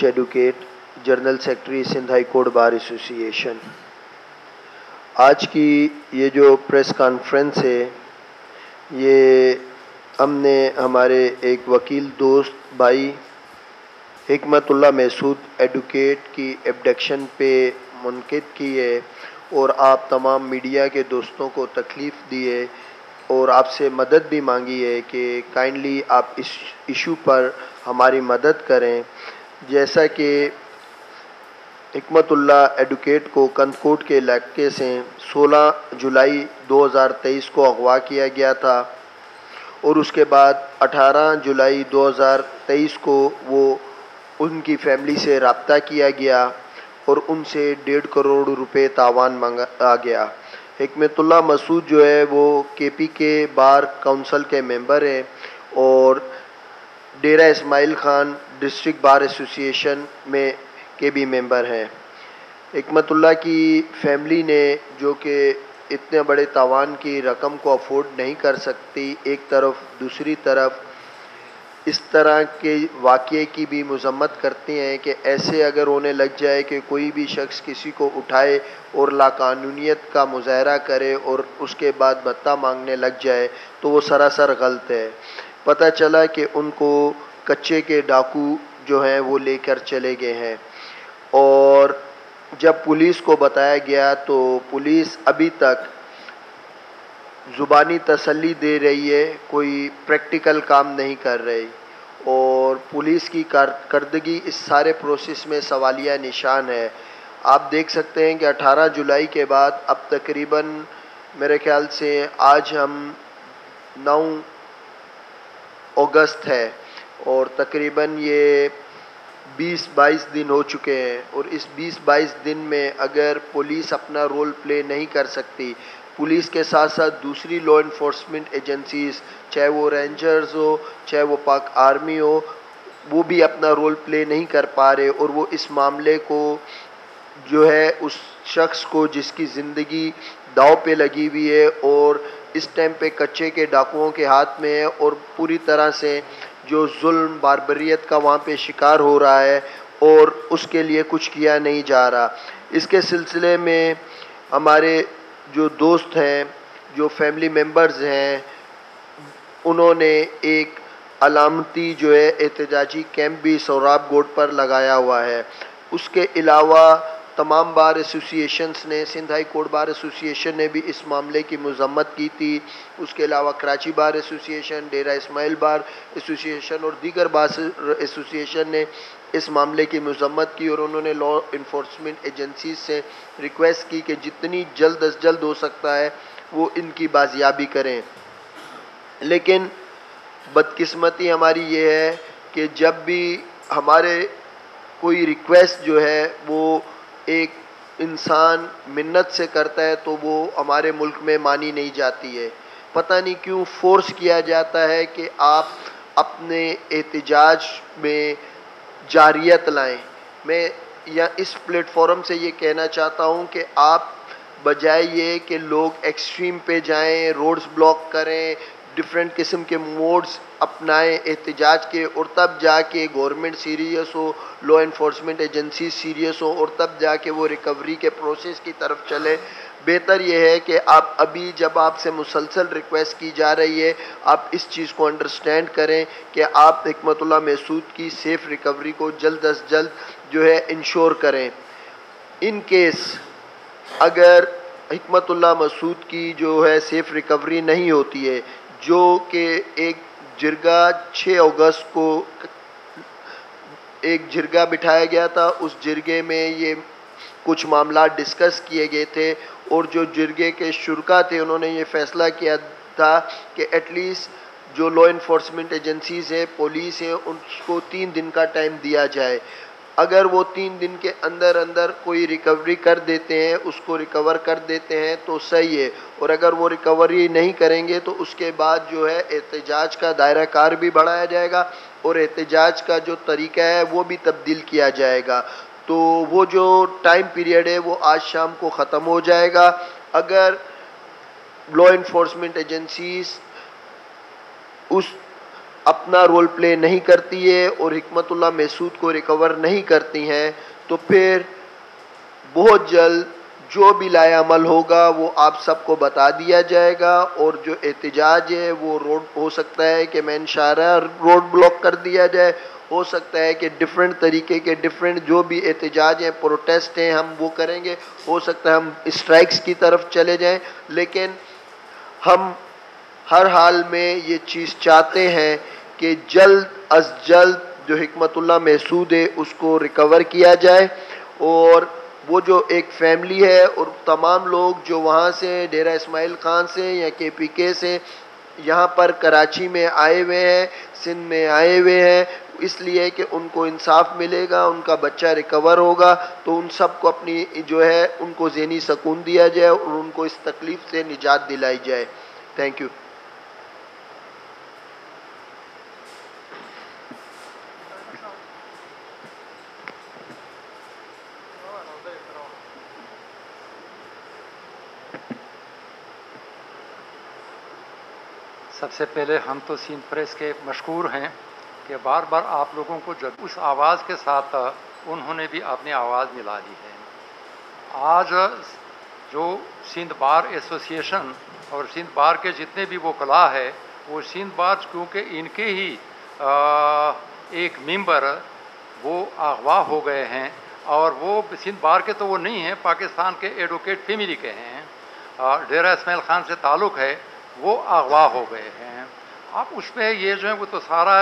Advocate, general secretary Sindh high court bar association. आज की ये जो प्रेस कॉन्फ्रेंस है, ये हमने हमारे एक वकील दोस्त भाई हिकमतुल्लाह महसूद एडवोकेट की एब्डक्शन पे मुनक़िद की है और आप तमाम मीडिया के दोस्तों को तकलीफ़ दी है और आपसे मदद भी मांगी है कि काइंडली आप इस इशू पर हमारी मदद करें। जैसा कि हिकमतुल्लाह एडवोकेट को कंदकोट के इलाके से 16 जुलाई 2023 को अगवा किया गया था और उसके बाद 18 जुलाई 2023 को वो उनकी फैमिली से रब्ता किया गया और उनसे 1.5 करोड़ रुपए तावान मांगा गया। हिकमतुल्लाह मसूद जो है वो केपी के बार काउंसिल के मेंबर हैं और Dera Ismail Khan district bar association में के भी मेंबर हैं। हिकमतुल्लाह की फैमिली ने, जो कि इतने बड़े तावान की रकम को अफोर्ड नहीं कर सकती एक तरफ, दूसरी तरफ इस तरह के वाक़ये की भी मज़म्मत करती हैं कि ऐसे अगर होने लग जाए कि कोई भी शख्स किसी को उठाए और लाकानूनियत का मुज़ाहरा करे और उसके बाद भत्ता मांगने लग जाए तो वो सरासर गलत है। पता चला कि उनको कच्चे के डाकू जो हैं वो लेकर चले गए हैं और जब पुलिस को बताया गया तो पुलिस अभी तक ज़ुबानी तसल्ली दे रही है, कोई प्रैक्टिकल काम नहीं कर रही और पुलिस की कारकर्दगी इस सारे प्रोसेस में सवालिया निशान है। आप देख सकते हैं कि 18 जुलाई के बाद अब तकरीबन मेरे ख्याल से आज हम 9 अगस्त है और तकरीबन ये 20-22 दिन हो चुके हैं और इस 20-22 दिन में अगर पुलिस अपना रोल प्ले नहीं कर सकती, पुलिस के साथ साथ दूसरी लॉ इन्फोर्समेंट एजेंसीज़, चाहे वो रेंजर्स हो, चाहे वो पाक आर्मी हो, वो भी अपना रोल प्ले नहीं कर पा रहे और वो इस मामले को जो है उस शख्स को जिसकी ज़िंदगी दाव पे लगी हुई है और इस टाइम पे कच्चे के डाकुओं के हाथ में है और पूरी तरह से जो जुल्म बारबरियत का वहाँ पे शिकार हो रहा है और उसके लिए कुछ किया नहीं जा रहा। इसके सिलसिले में हमारे जो दोस्त हैं, जो फैमिली मेंबर्स हैं, उन्होंने एक अलामती जो है एहतजाजी कैंप भी सोहराब गोड पर लगाया हुआ है। उसके अलावा तमाम बार एसोसिएशंस ने, Sindh high court bar association ने भी इस मामले की मज़म्मत की थी। उसके अलावा कराची बार एसोसिएशन, डेरा इस्माइल बार एसोसिएशन और दीगर बार एसोसिएशन ने इस मामले की मज़म्मत की और उन्होंने लॉ इन्फोर्समेंट एजेंसीज से रिक्वेस्ट की कि जितनी जल्द अज जल्द हो सकता है वो इनकी बाजियाबी करें। लेकिन बदकिस्मती हमारी ये है कि जब भी हमारे कोई रिक्वेस्ट जो है वो एक इंसान मिन्नत से करता है तो वो हमारे मुल्क में मानी नहीं जाती है। पता नहीं क्यों फोर्स किया जाता है कि आप अपने एहतजाज में जारियत लाएं। मैं या इस प्लेटफॉर्म से ये कहना चाहता हूँ कि आप बजाय ये कि लोग एक्सट्रीम पे जाएं, रोड्स ब्लॉक करें, डिफरेंट किस्म के मोड्स अपनाएं एहतजाज के और तब जाके गवर्नमेंट सीरियस हो, लॉ इन्फोर्समेंट एजेंसी सीरियस हो और तब जाके वो रिकवरी के प्रोसेस की तरफ चले। बेहतर ये है कि आप अभी जब आपसे मुसलसल रिक्वेस्ट की जा रही है, आप इस चीज़ को अंडरस्टैंड करें कि आप हिकमतुल्लाह महसूद की सेफ़ रिकवरी को जल्द अज जल्द जो है इंश्योर करें। इन केस अगर हिकमतुल्लाह महसूद की जो है सेफ़ रिकवरी नहीं होती है, जो कि एक जिरगा 6 अगस्त को एक जिरगा बिठाया गया था, उस जिरगे में ये कुछ मामला डिस्कस किए गए थे और जो जिरगे के शुरका थे उन्होंने ये फ़ैसला किया था कि एटलीस्ट जो लॉ इन्फोर्समेंट एजेंसीज़ है, पुलिस है, उनको 3 दिन का टाइम दिया जाए। अगर वो 3 दिन के अंदर अंदर कोई रिकवरी कर देते हैं, उसको रिकवर कर देते हैं तो सही है और अगर वो रिकवरी नहीं करेंगे तो उसके बाद जो है एहतजाज का दायरा कार भी बढ़ाया जाएगा और एहतजाज का जो तरीका है वो भी तब्दील किया जाएगा। तो वो जो टाइम पीरियड है वो आज शाम को ख़त्म हो जाएगा। अगर लॉ इन्फोर्समेंट एजेंसीज उस अपना रोल प्ले नहीं करती है और हिकमतुल्लाह महसूद को रिकवर नहीं करती हैं, तो फिर बहुत जल्द जो भी लाएअमल होगा वो आप सबको बता दिया जाएगा। और जो एहतजाज है वो रोड हो सकता है कि मेन शाहरा रोड ब्लॉक कर दिया जाए, हो सकता है कि डिफरेंट तरीके के डिफरेंट जो भी एहतजाज हैं, प्रोटेस्ट हैं, हम वो करेंगे, हो सकता है हम स्ट्राइक्स की तरफ चले जाएं। लेकिन हम हर हाल में ये चीज़ चाहते हैं कि जल्द अज जल्द जो हिकमतुल्लाह महसूद है उसको रिकवर किया जाए। और वो जो एक फैमिली है और तमाम लोग जो वहाँ से डेरा इस्माइल खान से या KPK से यहाँ पर कराची में आए हुए हैं, सिंध में आए हुए हैं, इसलिए कि उनको इंसाफ मिलेगा, उनका बच्चा रिकवर होगा, तो उन सब को अपनी जो है उनको ज़हनी सुकून दिया जाए और उनको इस तकलीफ़ से निजात दिलाई जाए। Thank you. सबसे पहले हम तो सिंध प्रेस के मशकूर हैं कि बार बार आप लोगों को जब उस आवाज़ के साथ उन्होंने भी अपनी आवाज़ मिला दी है। आज जो सिंध बार एसोसिएशन और सिंध बार के जितने भी वकला है, वो सिंध बार क्योंकि इनके ही एक मेंबर वो अगवा हो गए हैं, और वो सिंध बार के तो वो नहीं हैं, पाकिस्तान के एडवोकेट फैमिली के हैं, डेरा इस्माइल खान से ताल्लुक़ है, वो अगवा हो गए हैं। अब उसमें ये जो है वो तो सारा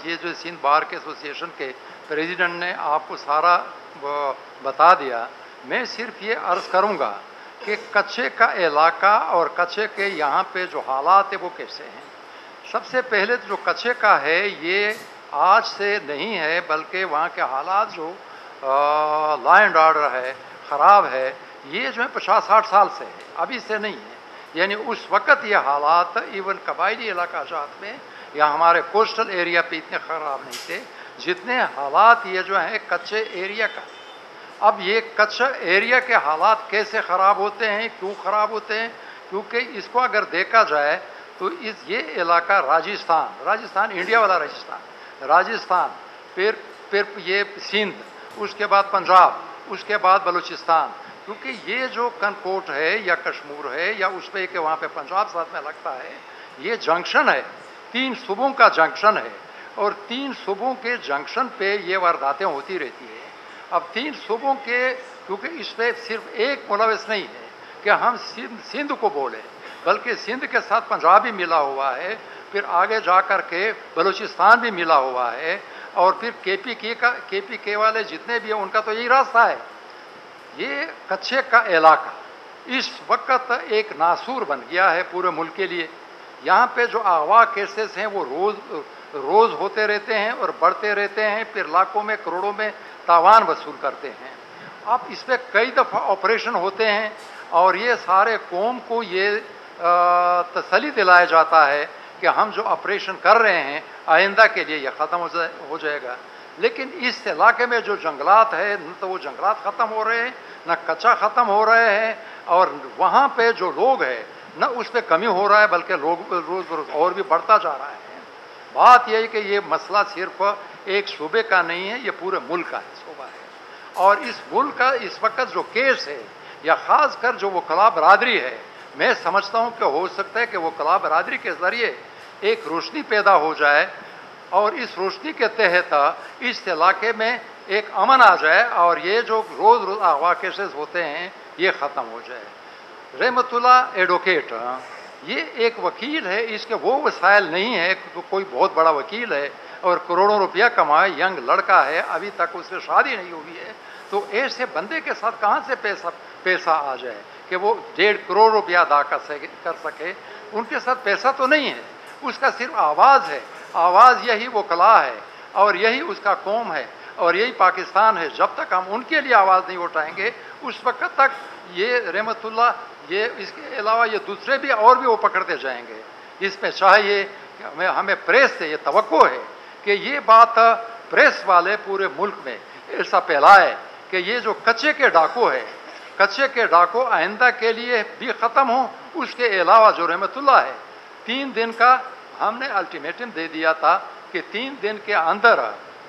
ये जो सिंध बार के एसोसिएशन के प्रेसिडेंट ने आपको सारा बता दिया। मैं सिर्फ ये अर्ज़ करूँगा कि कच्चे का इलाका और कच्चे के यहाँ पे जो हालात है वो कैसे हैं। सबसे पहले तो जो कच्चे का है ये आज से नहीं है, बल्कि वहाँ के हालात जो लॉ एंड ऑर्डर है ख़राब है, ये जो है 50-60 साल से है, अभी से नहीं है। यानी उस वक़्त ये हालात इवन कबायली इलाकाजात में या हमारे कोस्टल एरिया पे इतने ख़राब नहीं थे जितने हालात ये जो है कच्चे एरिया का। अब ये कच्चा एरिया के हालात कैसे ख़राब होते हैं, क्यों ख़राब होते हैं? क्योंकि इसको अगर देखा जाए तो ये इलाका राजस्थान इंडिया वाला राजस्थान, फिर ये सिंध, उसके बाद पंजाब, उसके बाद बलूचिस्तान, क्योंकि ये जो कनकोट है या कश्मीर है या उस पर के वहाँ पे पंजाब साथ में लगता है, ये जंक्शन है, 3 सूबों का जंक्शन है, और 3 सूबों के जंक्शन पे ये वारदातें होती रहती है। अब 3 सूबों के, क्योंकि इस पर सिर्फ एक मुलविस नहीं है कि हम सिंध को बोले, बल्कि सिंध के साथ पंजाब भी मिला हुआ है, फिर आगे जा कर के बलूचिस्तान भी मिला हुआ है, और फिर KPK वाले जितने भी हैं उनका तो यही रास्ता है। ये कच्चे का इलाका इस वक्त एक नासूर बन गया है पूरे मुल्क के लिए। यहाँ पे जो अगवा केसेस हैं वो रोज़ होते रहते हैं और बढ़ते रहते हैं, फिर लाखों में करोड़ों में तावान वसूल करते हैं। अब इस पर कई दफ़ा ऑपरेशन होते हैं और ये सारे कौम को ये तसल्ली दिलाया जाता है कि हम जो ऑपरेशन कर रहे हैं आइंदा के लिए ये ख़त्म हो जाएगा। लेकिन इस इलाके में जो जंगलात है, न तो वो जंगलात ख़त्म हो रहे हैं, न कच्चा ख़त्म हो रहे हैं, और वहाँ पे जो लोग हैं न उस पर कमी हो रहा है, बल्कि लोग रोज़ और भी बढ़ता जा रहा है। बात यह है कि ये मसला सिर्फ एक सूबे का नहीं है, ये पूरे मुल्क का सूबा है। और इस मुल्क का इस वक्त जो केस है, या ख़ास कर जो वकला बरादरी है, मैं समझता हूँ कि हो सकता है कि वकला बरादरी के ज़रिए एक रोशनी पैदा हो जाए और इस रोशनी के तहत इस इलाके में एक अमन आ जाए और ये जो रोज़ अगवा केसेस होते हैं ये ख़त्म हो जाए। रहमतुल्लाह एडवोकेट ये एक वकील है, इसके वो वसाइल नहीं है, तो कोई बहुत बड़ा वकील है और करोड़ों रुपया कमाए, यंग लड़का है, अभी तक उससे शादी नहीं हुई है, तो ऐसे बंदे के साथ कहाँ से पैसा आ जाए कि वो 1.5 करोड़ रुपया अदा कर सके। उनके साथ पैसा तो नहीं है, उसका सिर्फ आवाज़ है। आवाज़ यही वकला है और यही उसका कौम है और यही पाकिस्तान है। जब तक हम उनके लिए आवाज़ नहीं उठाएंगे उस वक्त तक ये रहमतुल्लाह, ये इसके अलावा ये दूसरे भी और भी वो पकड़ते जाएंगे। इसमें चाहिए हमें प्रेस से ये तवक्को है कि ये बात प्रेस वाले पूरे मुल्क में ऐसा फैलाए कि ये जो कच्चे के डाकू है, कच्चे के डाकू आइंदा के लिए भी ख़त्म हो। उसके अलावा जो रहमतुल्लाह है 3 दिन का हमने अल्टीमेटम दे दिया था कि 3 दिन के अंदर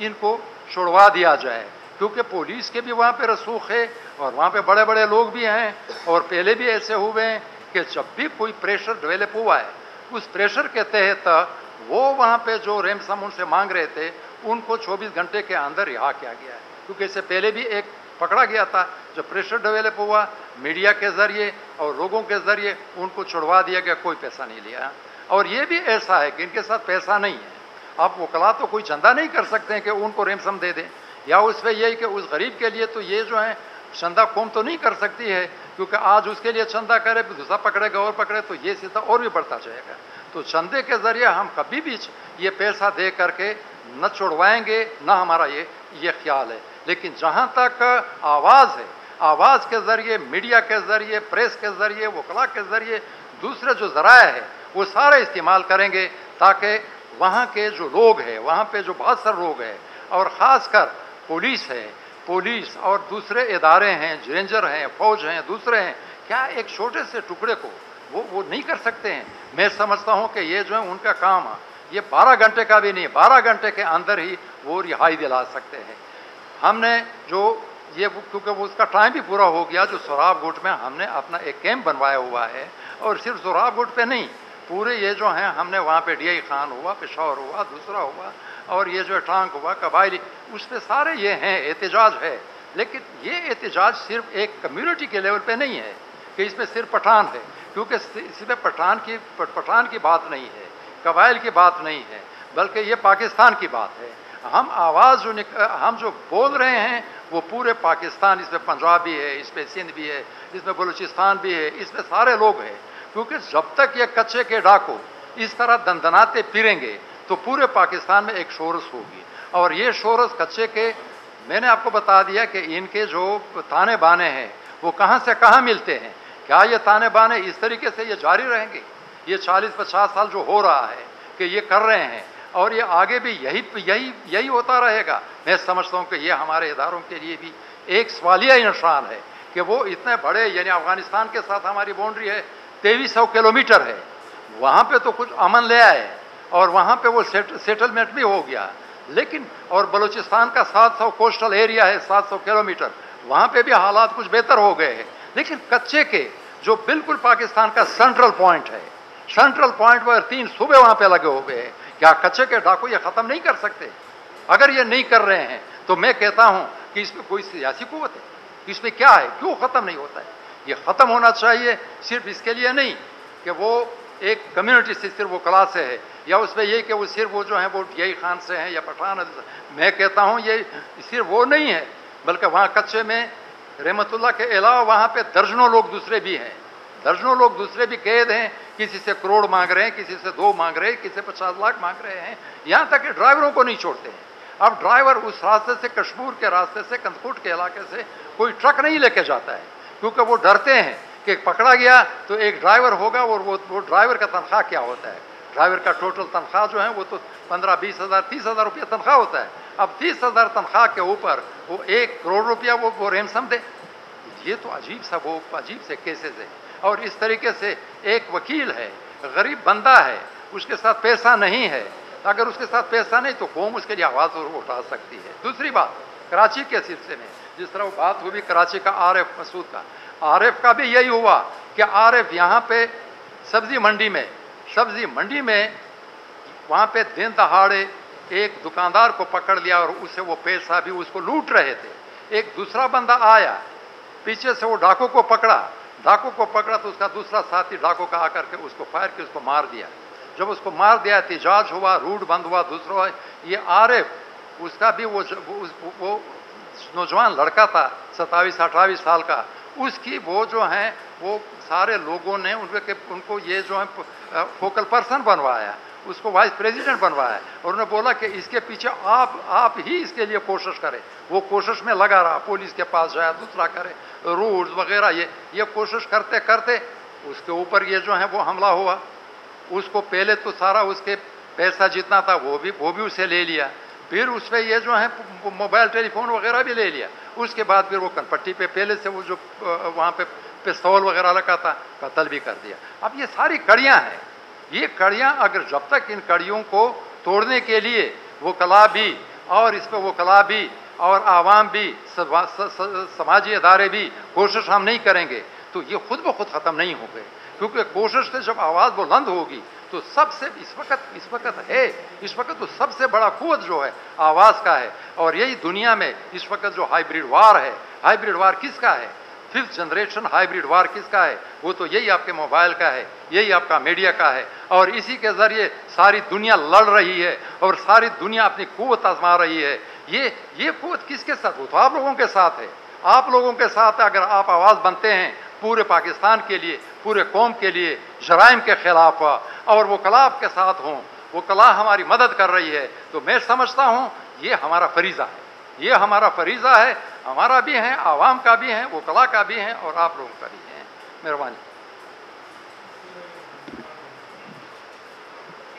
इनको छुड़वा दिया जाए, क्योंकि पुलिस के भी वहाँ पे रसूख है और वहाँ पे बड़े बड़े लोग भी हैं, और पहले भी ऐसे हुए हैं कि जब भी कोई प्रेशर डेवलप हुआ है, उस प्रेशर के तहत वो वहाँ पे जो रैंसम उनसे मांग रहे थे उनको 24 घंटे के अंदर रिहा किया गया है, क्योंकि इससे पहले भी एक पकड़ा गया था। जब प्रेशर डेवलप हुआ मीडिया के ज़रिए और लोगों के ज़रिए उनको छुड़वा दिया गया, कोई पैसा नहीं लिया। और ये भी ऐसा है कि इनके साथ पैसा नहीं है। आप वकला तो कोई चंदा नहीं कर सकते हैं कि उनको रैंसम दे दें, या उस पर यही कि उस गरीब के लिए तो ये जो है चंदा कौम तो नहीं कर सकती है, क्योंकि आज उसके लिए चंदा करे दूसरा पकड़ेगा और पकड़े तो ये सीधा और भी बढ़ता जाएगा। तो चंदे के ज़रिए हम कभी भी ये पैसा दे करके न छुड़वाएंगे, न हमारा ये ख्याल है। लेकिन जहाँ तक आवाज़ है, आवाज़ के ज़रिए, मीडिया के ज़रिए, प्रेस के ज़रिए, वकला के ज़रिए, दूसरे जो ज़राए हैं वो सारे इस्तेमाल करेंगे, ताकि वहाँ के जो लोग हैं, वहाँ पे जो बहुत सारे लोग हैं, और ख़ासकर पुलिस है, पुलिस और दूसरे इदारे हैं, रेंजर हैं, फौज हैं, दूसरे हैं, क्या एक छोटे से टुकड़े को वो नहीं कर सकते हैं? मैं समझता हूँ कि ये जो है उनका काम है, ये 12 घंटे का भी नहीं, 12 घंटे के अंदर ही वो रिहाई दिला सकते हैं। हमने जो ये क्योंकि वो उसका टाइम भी पूरा हो गया, जो सोराब गुट में हमने अपना एक कैंप बनवाया हुआ है, और सिर्फ सोराब गुट पे नहीं, पूरे ये जो हैं हमने वहाँ पे DI खान हुआ, पेशावर हुआ, दूसरा हुआ, और ये जो टांग हुआ, कबायली, उस पर सारे ये हैं, एहतजाज है। लेकिन ये एहतजाज सिर्फ एक कम्युनिटी के लेवल पे नहीं है कि इसमें सिर्फ पठान है, क्योंकि इसमें पठान की बात नहीं है, कबाइल की बात नहीं है, बल्कि ये पाकिस्तान की बात है। हम आवाज़ हम जो बोल रहे हैं वो पूरे पाकिस्तान, इसमें पंजाब भी है, इसमें सिंध भी है, इसमें बलूचिस्तान भी है, इसमें सारे लोग हैं। क्योंकि जब तक ये कच्चे के डाकू इस तरह दंदनाते फिरेंगे तो पूरे पाकिस्तान में एक शोरस होगी, और ये शोरस कच्चे के, मैंने आपको बता दिया कि इनके जो ताने बाने हैं वो कहाँ से कहाँ मिलते हैं। क्या ये ताने बाने इस तरीके से ये जारी रहेंगे? ये 40-50 साल जो हो रहा है कि ये कर रहे हैं, और ये आगे भी यही होता रहेगा। मैं समझता हूँ कि ये हमारे इदारों के लिए भी एक सवालिया निशान है कि वो इतने बड़े, यानी अफगानिस्तान के साथ हमारी बाउंड्री है 2300 किलोमीटर है, वहाँ पे तो कुछ अमन ले आए और वहाँ पे वो सेटलमेंट भी हो गया, लेकिन और बलूचिस्तान का 700 कोस्टल एरिया है, 700 किलोमीटर, वहाँ पे भी हालात कुछ बेहतर हो गए हैं। लेकिन कच्चे के जो बिल्कुल पाकिस्तान का सेंट्रल पॉइंट है, सेंट्रल पॉइंट पर 3 सूबे वहाँ पे लगे हुए हैं। क्या कच्चे के डाकू ये ख़त्म नहीं कर सकते? अगर ये नहीं कर रहे हैं तो मैं कहता हूँ कि इसमें कोई सियासी कुव्वत है, इसमें क्या है, क्यों ख़त्म नहीं होता है? ये ख़त्म होना चाहिए। सिर्फ इसके लिए नहीं कि वो एक कम्युनिटी से सिर्फ वो क्लास से है, या उसमें ये कि वो सिर्फ वो जो है वो DI खान से हैं या पठान है। मैं कहता हूँ ये सिर्फ वो नहीं है, बल्कि वहाँ कच्चे में रहमतुल्लाह के अलावा वहाँ पे दर्जनों लोग दूसरे भी हैं, दर्जनों लोग दूसरे भी कैद हैं। किसी से करोड़ मांग रहे हैं, किसी से 2 मांग रहे हैं, किसी से 50 लाख मांग रहे हैं, यहाँ तक कि ड्राइवरों को नहीं छोड़ते हैं। अब ड्राइवर उस रास्ते से, कश्मीर के रास्ते से, कंदकूट के इलाके से कोई ट्रक नहीं लेके जाता है, क्योंकि वो डरते हैं कि पकड़ा गया तो एक ड्राइवर होगा, और वो ड्राइवर का तनख्वाह क्या होता है? ड्राइवर का टोटल तनख्वाह जो है वो तो 15-20 हज़ार 30 हज़ार रुपया तनख्वाह होता है। अब 30 हज़ार तनख्वाह के ऊपर वो 1 करोड़ रुपया वो रैंसम दे, ये तो अजीब से केसेस है। और इस तरीके से एक वकील है, गरीब बंदा है, उसके साथ पैसा नहीं है, अगर उसके साथ पैसा नहीं तो कौम उसके लिए आवाज़ उठा सकती है। दूसरी बात, कराची के सिलसिले में जिस तरह वो बात हुई कराची का आरिफ मसूद का, आरिफ का भी यही हुआ कि आरिफ यहाँ पे सब्जी मंडी में वहाँ पे दिन दहाड़े एक दुकानदार को पकड़ लिया और उससे वो पैसा भी उसको लूट रहे थे। एक दूसरा बंदा आया पीछे से, वो डाकू को पकड़ा तो उसका दूसरा साथी डाकू का आकर के उसको फायर के उसको मार दिया। जब उसको मार दिया, एहतजाज हुआ, रूट बंद हुआ। दूसरा ये आरिफ, उसका भी वो नौजवान लड़का था 27-28 साल का, उसकी वो जो हैं वो सारे लोगों ने उनको ये जो है फोकल पर्सन बनवाया, उसको वाइस प्रेसिडेंट बनवाया, और उन्होंने बोला कि इसके पीछे आप ही इसके लिए कोशिश करें। वो कोशिश में लगा रहा, पुलिस के पास जाए, दूसरा करे, रूल्स वगैरह, ये कोशिश करते करते उसके ऊपर ये जो है वो हमला हुआ। उसको पहले तो सारा उसके पैसा जितना था वो भी उसे ले लिया, फिर उस पर ये जो है मोबाइल टेलीफोन वगैरह भी ले लिया। उसके बाद फिर वो कनपट्टी पे पहले से वो जो वहाँ पे पिस्तौल वगैरह लगा था, कत्ल भी कर दिया। अब ये सारी कड़ियाँ हैं, ये कड़ियाँ अगर जब तक इन कड़ियों को तोड़ने के लिए वकला भी और इस पर वकला भी और आवाम भी समाजी अदारे भी कोशिश हम नहीं करेंगे तो ये खुद ब खुद ख़त्म नहीं होंगे, क्योंकि कोशिश से जब आवाज़ बुलंद होगी तो सबसे इस वक्त तो सबसे बड़ा कुव्वत जो है आवाज़ का है। और यही दुनिया में इस वक्त जो हाइब्रिड वार है, हाइब्रिड वार किसका है, 5th जनरेशन हाइब्रिड वार किसका है, वो तो यही आपके मोबाइल का है, यही आपका मीडिया का है। और इसी के ज़रिए सारी दुनिया लड़ रही है और सारी दुनिया अपनी कुव्वत आजमा रही है। ये कुव्वत किसके साथ, वो तो आप लोगों के साथ है, आप लोगों के साथ। अगर आप आवाज़ बनते हैं पूरे पाकिस्तान के लिए, पूरे कौम के लिए, जराइम के खिलाफ, और वो कला आपके साथ हों, वो कला हमारी मदद कर रही है, तो मैं समझता हूँ ये हमारा फरीज़ा है, ये हमारा फरीज़ा है, हमारा भी है, आवाम का भी है, वो कला का भी है और आप लोगों का भी है। मेहरबानी।